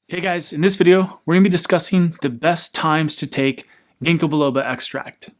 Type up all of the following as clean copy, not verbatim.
Hey guys, in this video, we're going to be discussing the best times to take Ginkgo Biloba extract.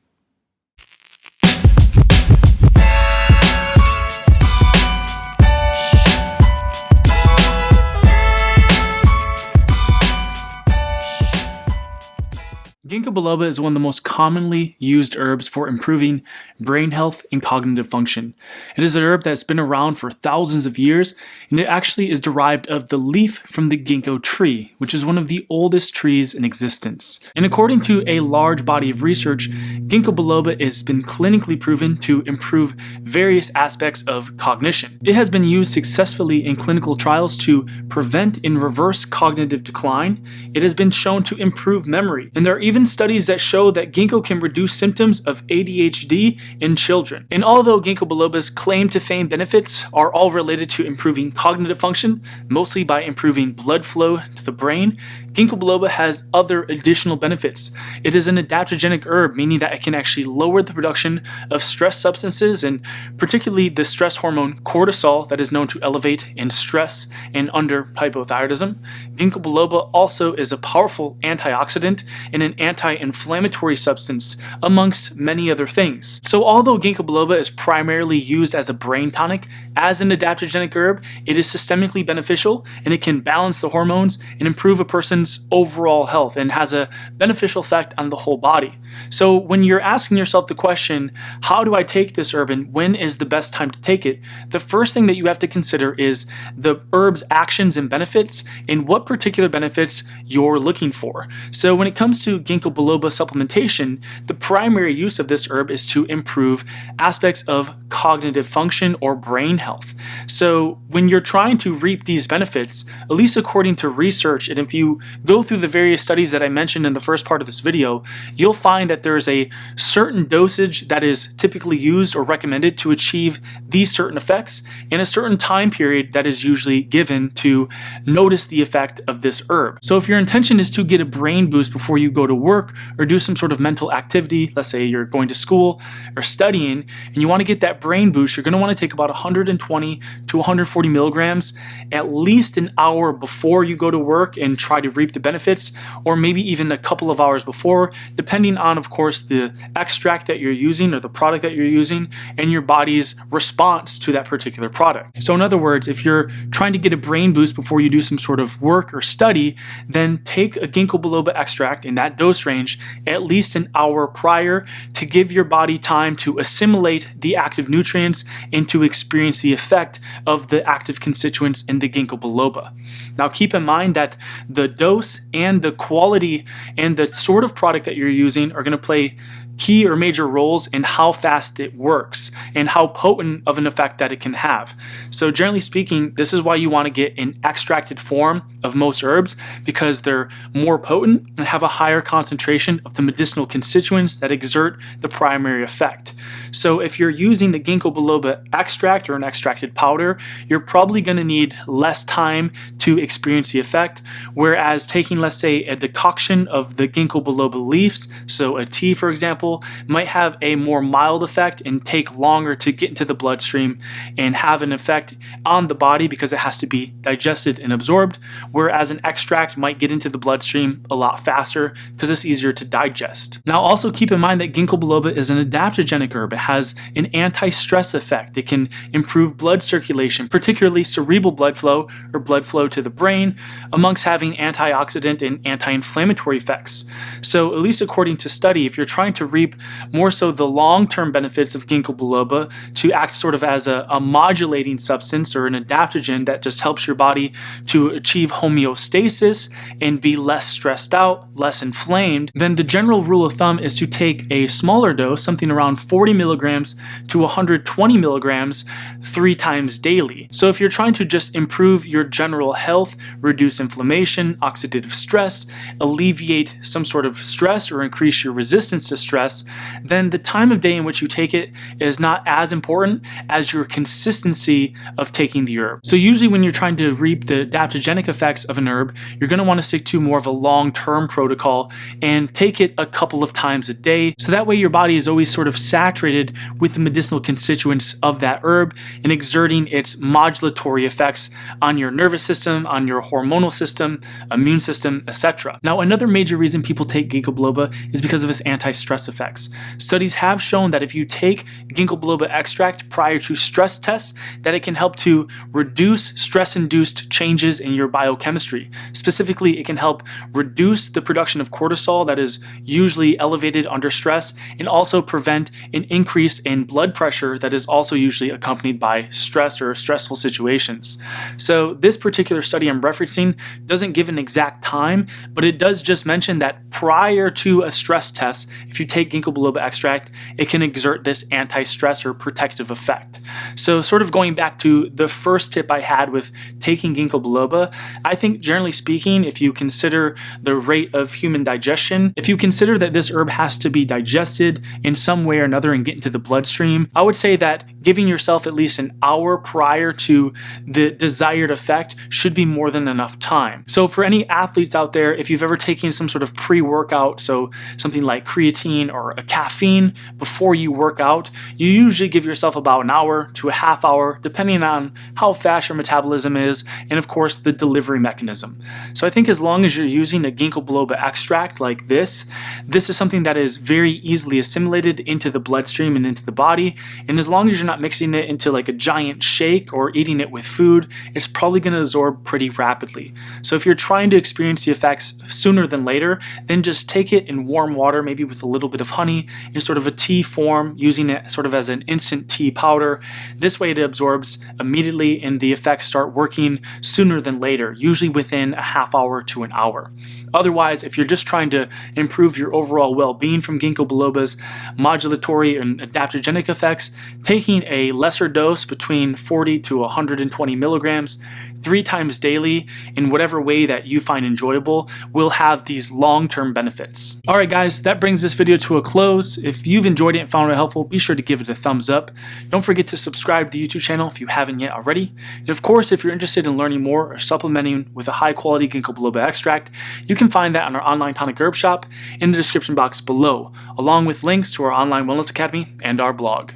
Ginkgo biloba is one of the most commonly used herbs for improving brain health and cognitive function. It is an herb that's been around for thousands of years, and it actually is derived of the leaf from the ginkgo tree, which is one of the oldest trees in existence. And according to a large body of research, Ginkgo biloba has been clinically proven to improve various aspects of cognition. It has been used successfully in clinical trials to prevent and reverse cognitive decline. It has been shown to improve memory, and there are even studies that show that ginkgo can reduce symptoms of ADHD in children. And although ginkgo biloba's claim to fame benefits are all related to improving cognitive function, mostly by improving blood flow to the brain, ginkgo biloba has other additional benefits. It is an adaptogenic herb, meaning that it can actually lower the production of stress substances, and particularly the stress hormone cortisol that is known to elevate in stress and under hypothyroidism. Ginkgo biloba also is a powerful antioxidant and an anti-inflammatory substance, amongst many other things. So although ginkgo biloba is primarily used as a brain tonic, as an adaptogenic herb, it is systemically beneficial, and it can balance the hormones and improve a person's overall health and has a beneficial effect on the whole body. So when you're asking yourself the question, how do I take this herb and when is the best time to take it? The first thing that you have to consider is the herb's actions and benefits and what particular benefits you're looking for. So when it comes to ginkgo biloba supplementation, the primary use of this herb is to improve aspects of cognitive function or brain health. So when you're trying to reap these benefits, at least according to research, and if you go through the various studies that I mentioned in the first part of this video, you'll find that there is a certain dosage that is typically used or recommended to achieve these certain effects, and a certain time period that is usually given to notice the effect of this herb. So if your intention is to get a brain boost before you go to work or do some sort of mental activity, let's say you're going to school or studying, and you want to get that brain boost, you're going to want to take about 120 to 140 milligrams at least an hour before you go to work and try to reap the benefits, or maybe even a couple of hours before, depending on, of course, the extract that you're using or the product that you're using and your body's response to that particular product. So in other words, if you're trying to get a brain boost before you do some sort of work or study, then take a ginkgo biloba extract in that dose range at least an hour prior to give your body time to assimilate the active nutrients and to experience the effect of the active constituents in the ginkgo biloba. Now keep in mind that the dose and the quality and the sort of product that you're using are going to play key or major roles in how fast it works and how potent of an effect that it can have. So generally speaking, this is why you want to get an extracted form of most herbs, because they're more potent and have a higher concentration of the medicinal constituents that exert the primary effect. So if you're using the ginkgo biloba extract or an extracted powder, you're probably going to need less time to experience the effect, whereas taking, let's say, a decoction of the ginkgo biloba leaves, so a tea for example, might have a more mild effect and take longer to get into the bloodstream and have an effect on the body because it has to be digested and absorbed, whereas an extract might get into the bloodstream a lot faster because it's easier to digest. Now also keep in mind that ginkgo biloba is an adaptogenic herb. It has an anti-stress effect. It can improve blood circulation, particularly cerebral blood flow or blood flow to the brain, amongst having antioxidant and anti-inflammatory effects. So at least according to study, if you're trying to reap more so the long-term benefits of ginkgo biloba to act sort of as a modulating substance or an adaptogen that just helps your body to achieve homeostasis and be less stressed out, less inflamed, then the general rule of thumb is to take a smaller dose, something around 40 milligrams to 120 milligrams 3 times daily. So if you're trying to just improve your general health, reduce inflammation, oxidative stress, alleviate some sort of stress or increase your resistance to stress, stress, then the time of day in which you take it is not as important as your consistency of taking the herb. So usually when you're trying to reap the adaptogenic effects of an herb, you're going to want to stick to more of a long-term protocol and take it a couple of times a day. So that way your body is always sort of saturated with the medicinal constituents of that herb and exerting its modulatory effects on your nervous system, on your hormonal system, immune system, etc. Now, another major reason people take Ginkgo Biloba is because of its anti-stress effects. Studies have shown that if you take Ginkgo Biloba extract prior to stress tests, that it can help to reduce stress-induced changes in your biochemistry. Specifically, it can help reduce the production of cortisol that is usually elevated under stress, and also prevent an increase in blood pressure that is also usually accompanied by stress or stressful situations. So this particular study I'm referencing doesn't give an exact time, but it does just mention that prior to a stress test, if you take Ginkgo Biloba extract, it can exert this anti-stress or protective effect. So sort of going back to the first tip I had with taking Ginkgo Biloba, I think generally speaking, if you consider the rate of human digestion, if you consider that this herb has to be digested in some way or another and get into the bloodstream, I would say that giving yourself at least an hour prior to the desired effect should be more than enough time. So for any athletes out there, if you've ever taken some sort of pre-workout, so something like creatine or a caffeine before you work out, you usually give yourself about an hour to a half hour, depending on how fast your metabolism is, and of course the delivery mechanism. So I think as long as you're using a Ginkgo Biloba extract like this is something that is very easily assimilated into the bloodstream and into the body, and as long as you're not mixing it into like a giant shake or eating it with food, it's probably going to absorb pretty rapidly. So if you're trying to experience the effects sooner than later, then just take it in warm water, maybe with a little bit of honey, in sort of a tea form, using it sort of as an instant tea powder. This way it absorbs immediately and the effects start working sooner than later, usually within a half hour to an hour. Otherwise, if you're just trying to improve your overall well-being from Ginkgo Biloba's modulatory and adaptogenic effects, taking a lesser dose between 40 to 120 milligrams 3 times daily in whatever way that you find enjoyable will have these long-term benefits. Alright guys, that brings this video to a close. If you've enjoyed it and found it helpful, be sure to give it a thumbs up. Don't forget to subscribe to the YouTube channel if you haven't yet already. And of course, if you're interested in learning more or supplementing with a high-quality Ginkgo Biloba extract, you can find that on our online tonic herb shop in the description box below, along with links to our online wellness academy and our blog.